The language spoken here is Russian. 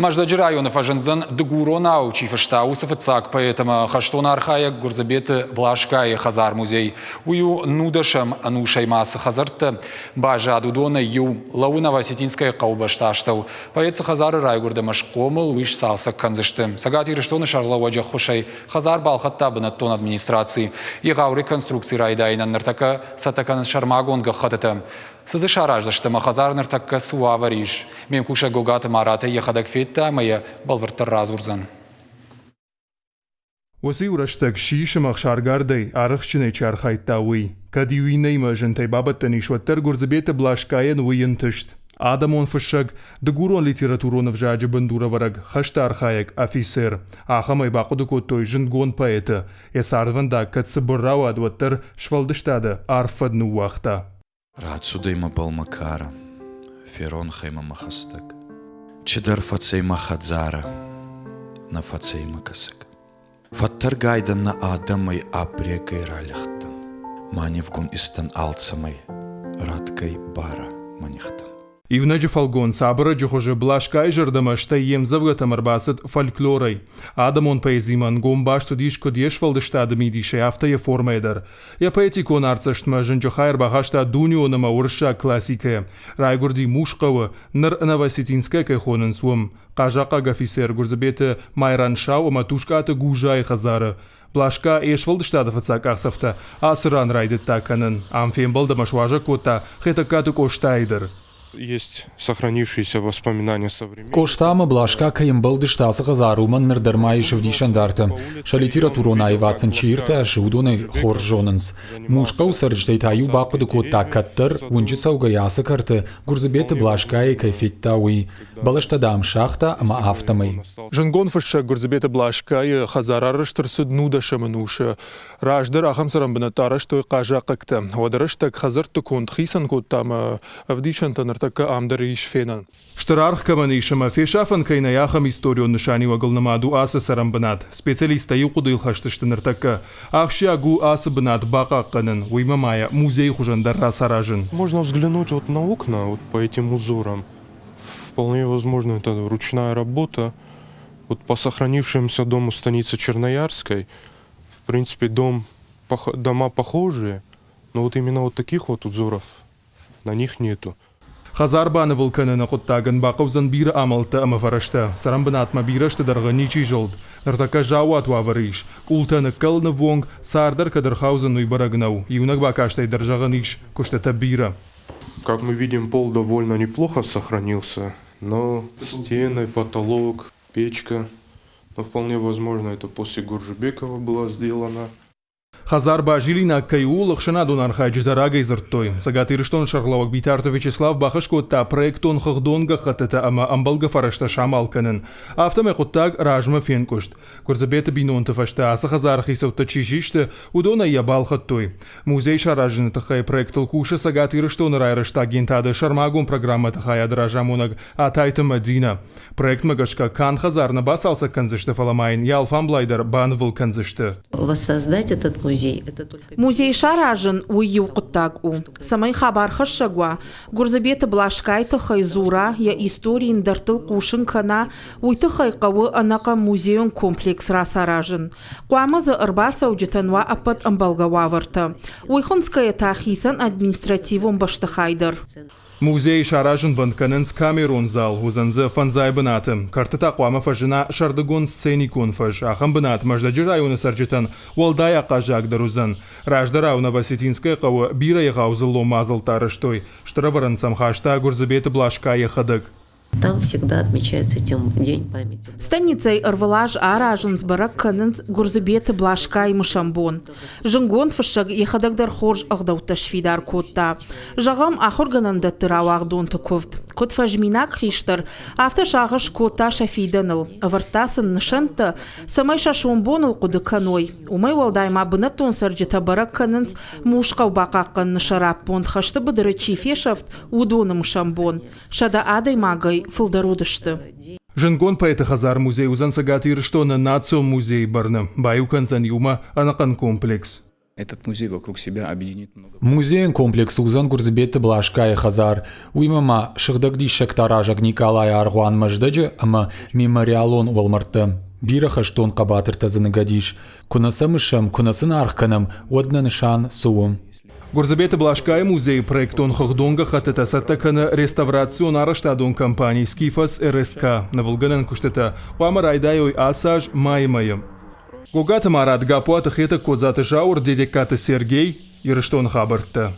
Маждаджи района фажензан дгуронау чифаштау сафацак, поэтому хаштона архая гурзабеты блашкая хазар музей. Ую нудашам анушаймаса хазарта бажа дудона ю лаунава сетинская каубашташтау. Поэтому хазары райгурда машкомыл виш салсак канзышты. Сагати рештона шарлаваджа хушай хазар балхатта бнаттон администрации. И гаури конструкции райдайна нартака сатакан шармагон гахатата. Сазы шараждашты махазар нартака суавариш. Мем куша гогата марата ехадак фетта моя балвартар разурзан. وسی ورشتک شیش مخشار گردی آرخشنی چارخایت تاوی کدیوی نیمجن تی بابت تنیشوتر گرزبیت بلاشکاین وین تشت آدمون فشگ دگورون لیتراتورون وجاج بندور ورگ خشت آرخایک افیسر آخمی باقود کوتوی جندگون پایت یساردن دا کتس براود وتر شفلدشتاده آرفد نو وقتا راد سودیما بالمکارا فیرون خیمه مخستک چدر فتصی مخدزارا نفتصی مکسک فتر گایدن نا آدمی آبریکای رالیختن مانیفگون استن آلتسمی رادکای بارا منیختن Ивнаджи фалгон сабра джохоже блашкай жердамашта емзавгата марбасат фольклорай. Адамон поэзиман гомбашт дишко дешфалдештада мидише афтая формайдар. Я поэтикон арцаштма женджохайр багашта дунионама урша классика. Райгурди мушкава нар наваситинская кайхоненсвом. Кажака гафисер гурзабете майраншау матушката гужай хазара. Блашка ешфалдештада фацак ахсафта. Асран райдет таканен. Амфембалда машважа кота хетакату коштайдер. Есть сохранившиеся воспоминания современных. Коштама блашка каем балдештаса хазаруман нердермаиш в дишандарта. Шалитиратурона ивацен чирта шудоне хоржоненс. Мушка усардждейтаю бакуду кота каттер унджица угаяса карте гурзабете блашка и кайфиттауи. Балаштадам шахта ама автомой. Жангон фашка гурзабете блашка и хазарарыштерсы днуда шамануша. Раждер ахамсарам бенатараш той кажа какта. Вадараштак хазарты конт хисан коттама в дишантанар така амдариш фенан. Штарарх каманишама фешафан кайна яхам историю нишани вагалнамаду аса сарамбанат. Специалиста юкудил хаштыштынар така. Ахшиагу аса банат бака канан. Уймамая музей хужандар расаражен. Можно взглянуть вот на окна вот по этим узорам. Вполне возможно, это ручная работа. Вот по сохранившемуся дому станицы Черноярской, в принципе, дома похожие, но вот именно вот таких вот узоров на них нету. Хазарбаны вулканына құттагын бақывзан бирі амалты амафарашта. Сарамбынатма бирашты дарғы ничи жолд. Нартака жауат вавариш. Култаны кылны вонг сардар кадырхаузан уйбарагнау. Юнак бакаштай даржағаниш куштата бира. Как мы видим, пол довольно неплохо сохранился, но стены, потолок, печка, но вполне возможно, это после Гуржубекова было сделано. Хазарба жилина кайулах шанадун архаджитарага изртой. Сагатирштон шарлавак битарта Вячеслав бахашко та проектон хахдонга хатата ама амбалга фарашта шамалканын. Автоме құттаг ражма фенкушт. Курзабета бинонта фашта аса хазархи саута чижишта удона ябал хаттой. Музей шаражын тахай проектал куша сагатирштон райрашта гентада шармагун программа тахай адражамунаг атайта Мадина. Проект магашка кан хазарна басалса канзышта фаламайн ялфамблайдар банвал канзышта. Воссоздать этот музей. Музей шаражын уйю құттагу. Самай хабар хашагуа. Гурзабеті блашкай тахай зура я историян дартыл кушын кана уйтахай қауы анақа музейон комплекс расаражын. Қуамызы ырбаса уджетанва апат амбалгава варта. Уйхынская тахисан административон баштахайдар. Музей шаражын банканенс Камерун зал узанзы фанзай бынаты. Картыта қуама фажына шардыгон сценикон фаж. Ахам бынат маждаджи районы сарджетан уалдай ақажак дарузан. Ражда рауна Васитинская қауы бира яғаузы ломазыл тарыштой. Штырабаран самхашта гурзабеті блашка яхадык. Там всегда отмечается день памяти. Станицей Арвалаж аражын сбарак канынс гурзабеті блашка и мышамбон. Жынгон фашаг ехадагдар хорж ағдаута швидар котта. Жағам ахоргананда тырауағдон тұковд. Кот фажминак хиштар авто шағыш кота шафиданыл. Авартасын нышанты самай шашуамбоныл құды каной. Умай валдайма бынаттон сарджета барак канынс мушқау бақаққан нышарап бонд хашты быдыры чифешавд удоны мышамбон. Шада адай магай фылдарудышты. Жынгон поэта хазар музей узан сагатирштона нацио музей барны. Баюкан зан юма анакан комплекс. Этот музей вокруг себя объединит много. Музейн комплекс узан Гурзбет Блашкай Хазар. Уймама шыхдагди шектаражак Николай Аргуан Маждаджи, ама мемориалон Уалмарта. Бираха штон кабатырта занагадиш. Кунасамышам, кунасын архканам, одна нишан суум. Гурзбет Блашкай музей проектон хохдонга хатетасаттакана реставрацион араштадон компании Скифас РСК. На Волганен куштета Уамарайдайой Асаж Маймаем. Гогата Марат Гапуата Хета Кодзата Жаур Дедеката Сергей Ирштон Хабарта.